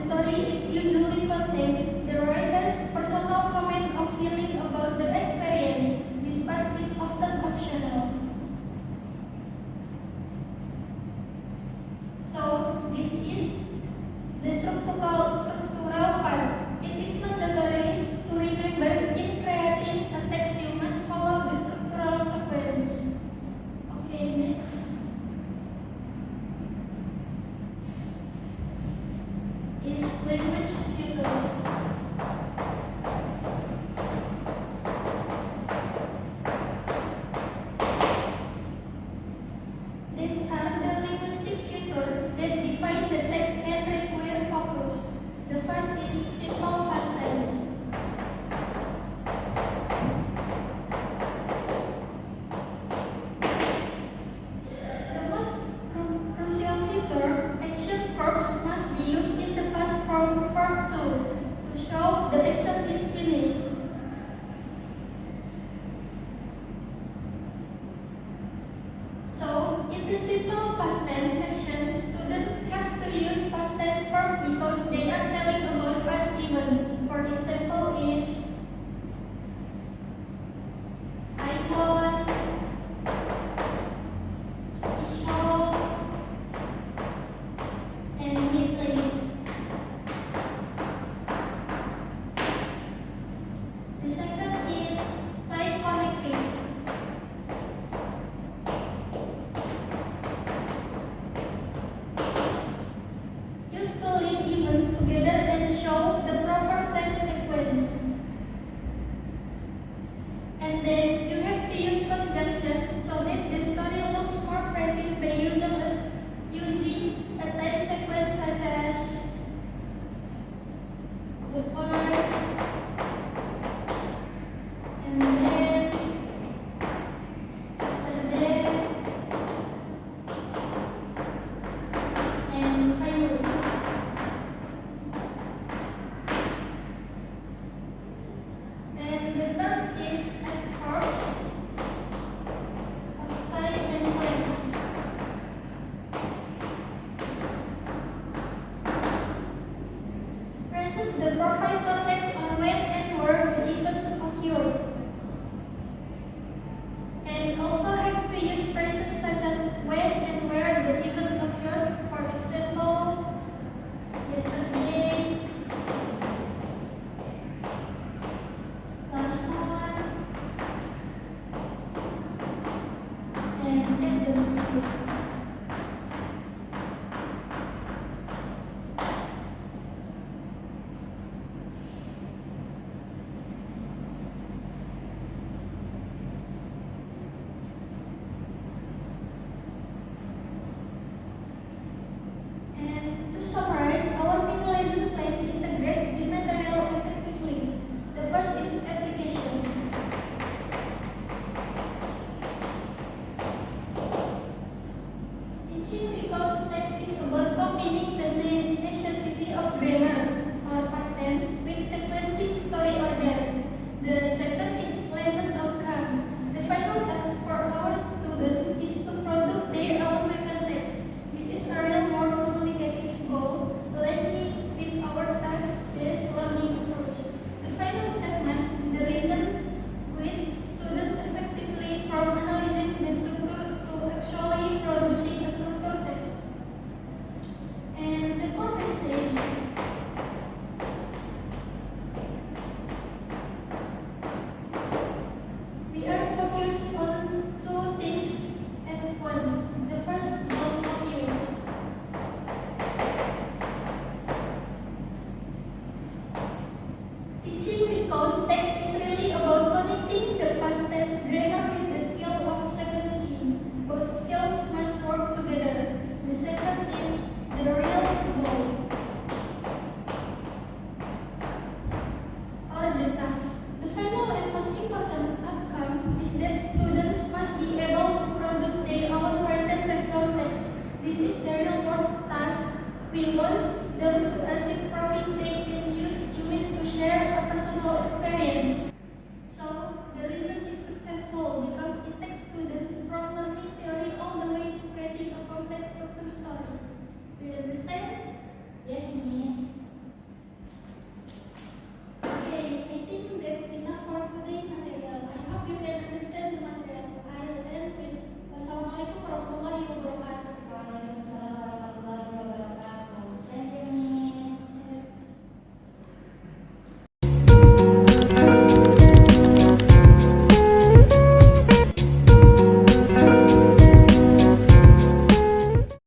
story, it usually contains the writer's personal comment or feeling about the experience. This part is often optional. So, this is the structural part. It is mandatory to remember in creating a text you must follow the structural sequence. Okay, next is language cues. These are the linguistic cues that define the text and require focus. The first is simple past tense. The most crucial feature, action verbs must be used in the past form verb to show the action is finished. So, in the simple past tense section, students have to use past tense verb because they are telling about past event. For example, is I won, she saw, and we played. The second is time connective. Use to link events together and show the proper time sequence. And then you have to use conjunction so that the story looks more precise by using a time sequence such as the first, and then after that, and finally. And the third is adverbs of time and place. Phrases that provide context on when and where the events occur. And also have to use phrases such as when and where the event occurred. For example, yesterday, last month, and at the school. And to summarize, our mini lesson plan integrates the material effectively. The first is application. Teaching recount text is about combining the necessity of grammar or past tense with sequence